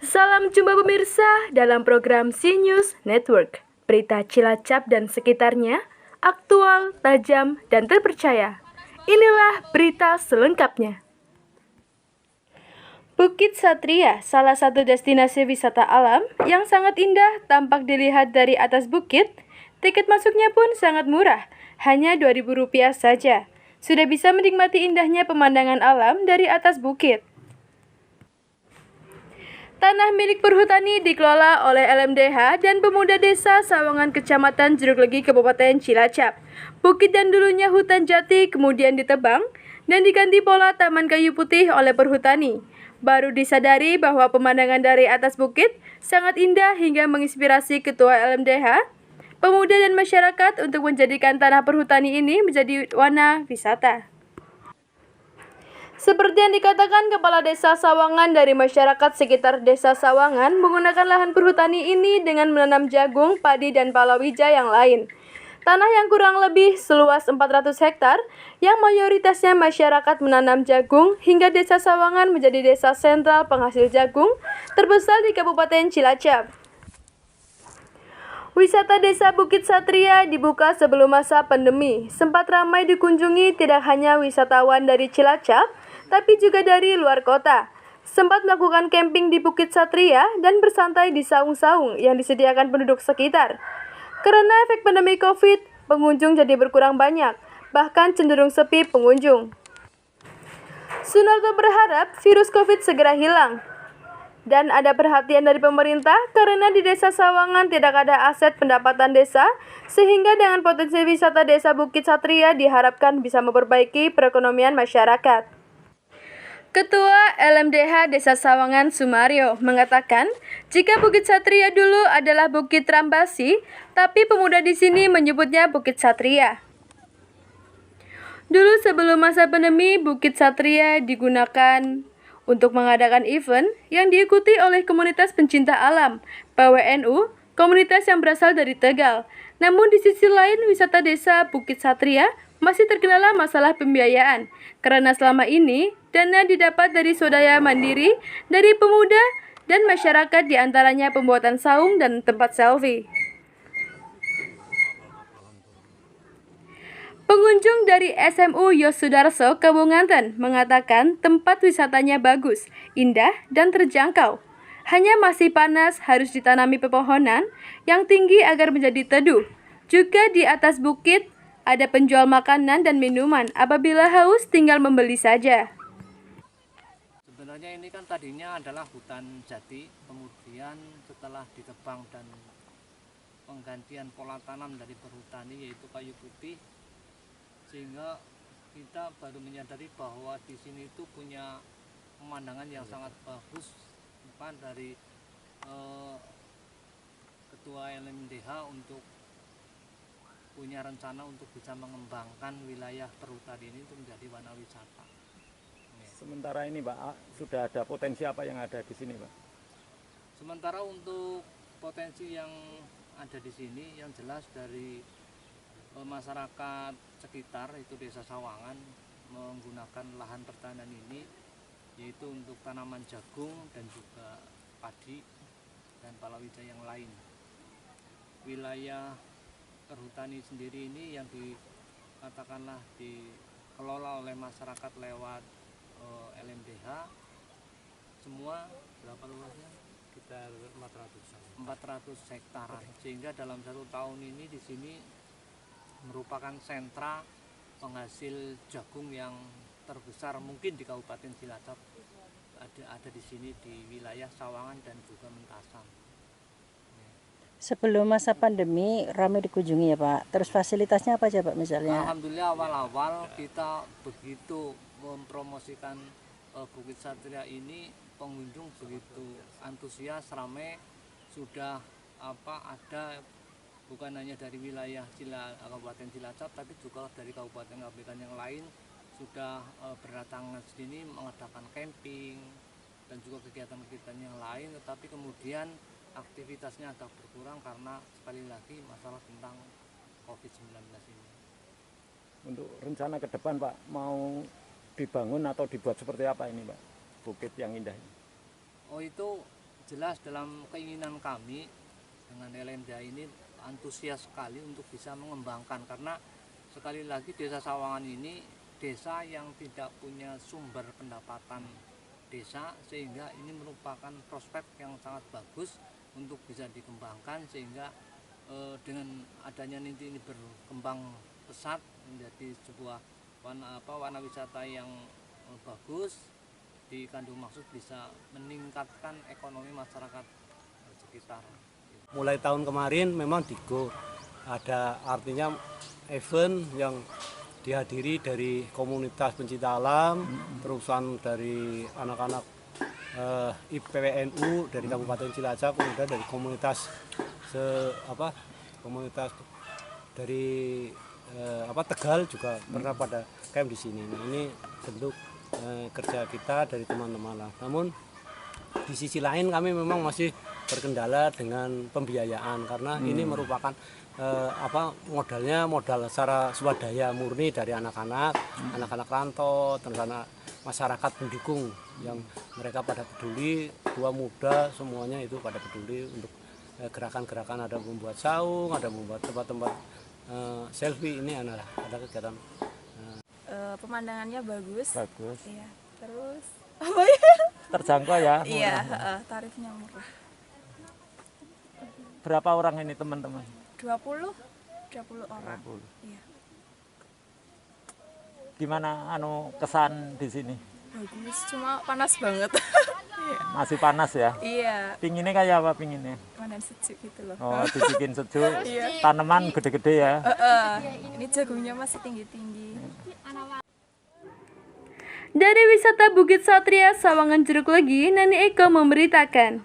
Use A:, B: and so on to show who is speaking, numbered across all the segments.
A: Salam jumpa pemirsa dalam program C-News Network. Berita Cilacap dan sekitarnya, aktual, tajam, dan terpercaya. Inilah berita selengkapnya. Bukit Satria, salah satu destinasi wisata alam yang sangat indah tampak dilihat dari atas bukit. Tiket masuknya pun sangat murah, hanya Rp2.000 saja. Sudah bisa menikmati indahnya pemandangan alam dari atas bukit. Tanah milik perhutani dikelola oleh LMDH dan Pemuda Desa Sawangan Kecamatan Jeruk Legi Kabupaten Cilacap. Bukit yang dulunya hutan jati kemudian ditebang dan diganti pola taman kayu putih oleh perhutani. Baru disadari bahwa pemandangan dari atas bukit sangat indah hingga menginspirasi Ketua LMDH, pemuda dan masyarakat untuk menjadikan tanah perhutani ini menjadi warna wisata. Seperti yang dikatakan Kepala Desa Sawangan, dari masyarakat sekitar Desa Sawangan menggunakan lahan perhutani ini dengan menanam jagung, padi, dan palawija yang lain. Tanah yang kurang lebih seluas 400 hektar, yang mayoritasnya masyarakat menanam jagung, hingga Desa Sawangan menjadi desa sentral penghasil jagung terbesar di Kabupaten Cilacap. Wisata Desa Bukit Satria dibuka sebelum masa pandemi. Sempat ramai dikunjungi tidak hanya wisatawan dari Cilacap, tapi juga dari luar kota. Sempat melakukan camping di Bukit Satria dan bersantai di saung-saung yang disediakan penduduk sekitar. Karena efek pandemi COVID, pengunjung jadi berkurang banyak, bahkan cenderung sepi pengunjung. Sunarto berharap virus COVID segera hilang dan ada perhatian dari pemerintah karena di Desa Sawangan tidak ada aset pendapatan desa, sehingga dengan potensi wisata Desa Bukit Satria diharapkan bisa memperbaiki perekonomian masyarakat. Ketua LMDH Desa Sawangan Sumario mengatakan, jika Bukit Satria dulu adalah Bukit Rambasi, tapi pemuda di sini menyebutnya Bukit Satria. Dulu sebelum masa pandemi, Bukit Satria digunakan untuk mengadakan event yang diikuti oleh komunitas pencinta alam, PWNU, komunitas yang berasal dari Tegal. Namun di sisi lain, wisata Desa Bukit Satria masih terkendala masalah pembiayaan, karena selama ini dana didapat dari swadaya mandiri dari pemuda dan masyarakat, diantaranya pembuatan saung dan tempat selfie. Pengunjung dari SMU Yosudarso Kabunganten mengatakan tempat wisatanya bagus, indah, dan terjangkau. Hanya masih panas, harus ditanami pepohonan yang tinggi agar menjadi teduh. Juga di atas bukit ada penjual makanan dan minuman. Apabila haus, tinggal membeli saja.
B: Sebenarnya ini kan tadinya adalah hutan jati, kemudian setelah ditebang dan penggantian pola tanam dari perhutani yaitu kayu putih, sehingga kita baru menyadari bahwa di sini itu punya pemandangan yang sangat bagus, bukan dari Ketua LMDH untuk punya rencana untuk bisa mengembangkan wilayah perhutani ini untuk menjadi warna wisata.
C: Sementara ini Pak, sudah ada potensi apa yang ada di sini Pak?
B: Sementara untuk potensi yang ada di sini, yang jelas dari masyarakat sekitar itu Desa Sawangan menggunakan lahan pertanian ini, yaitu untuk tanaman jagung dan juga padi dan palawija yang lain. Wilayah perhutani sendiri ini yang dikatakanlah dikelola oleh masyarakat lewat LMDH, semua berapa luasnya? Sekitar 400 hektar. Sehingga dalam 1 tahun ini di sini merupakan sentra penghasil jagung yang terbesar mungkin di Kabupaten Cilacap. Ada di sini di wilayah Sawangan dan juga Mentasan.
D: Sebelum masa pandemi ramai dikunjungi ya Pak. Terus fasilitasnya apa aja Pak misalnya?
B: Alhamdulillah awal-awal kita begitu mempromosikan Bukit Satria ini, pengunjung begitu antusias, ramai, sudah ada bukan hanya dari wilayah Kabupaten Cilacap, tapi juga dari kabupaten-kabupaten yang lain sudah berdatangan sini mengadakan camping dan juga kegiatan-kegiatan yang lain. Tetapi kemudian aktivitasnya agak berkurang karena sekali lagi masalah tentang COVID-19 ini.
C: Untuk rencana ke depan Pak, mau dibangun atau dibuat seperti apa ini Pak, bukit yang indah ini?
B: Oh, itu jelas dalam keinginan kami dengan LMDA ini antusias sekali untuk bisa mengembangkan, karena sekali lagi Desa Sawangan ini desa yang tidak punya sumber pendapatan desa, sehingga ini merupakan prospek yang sangat bagus untuk bisa dikembangkan, sehingga dengan adanya Ninti ini berkembang pesat menjadi sebuah warna wisata yang bagus di Kandung Maksud, bisa meningkatkan ekonomi masyarakat sekitar.
E: Mulai tahun kemarin memang Digo ada artinya event yang dihadiri dari komunitas pencinta alam, terusan dari anak-anak IPWNU dari Kabupaten Cilacap, kemudian dari komunitas komunitas dari Tegal juga pernah pada camp di sini. Nah, ini bentuk kerja kita dari teman-teman lah. Namun di sisi lain kami memang masih berkendala dengan pembiayaan, karena ini merupakan modalnya modal secara swadaya murni dari anak-anak rantau, terus anak masyarakat pendukung yang mereka pada peduli, tua muda semuanya itu pada peduli untuk gerakan-gerakan, ada membuat saung, ada membuat tempat-tempat selfie. Ini ada kegiatan.
F: Pemandangannya bagus. Iya. Terus
C: Terjangkau ya?
F: iya, tarifnya murah.
C: Berapa orang ini teman-teman?
F: 20 orang.
C: 20.
F: Iya.
C: Gimana kesan di sini?
F: Bagus, cuma panas banget. Iya.
C: Masih panas ya?
F: Iya,
C: Pinginnya kayak apa pinginnya?
F: panas sejuk gitu loh.
C: Oh, dibikin sejuk.
F: Iya.
C: Tanaman gede-gede ya?
F: Ini jagungnya masih tinggi-tinggi.
A: Dari wisata Bukit Satria Sawangan Jeruk Legi, Nani Eko memberitakan.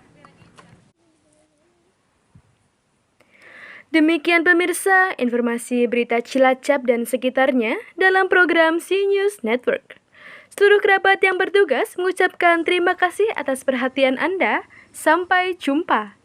A: Demikian pemirsa, informasi berita Cilacap dan sekitarnya dalam program C-News Network. Seluruh kerabat yang bertugas mengucapkan terima kasih atas perhatian Anda. Sampai jumpa.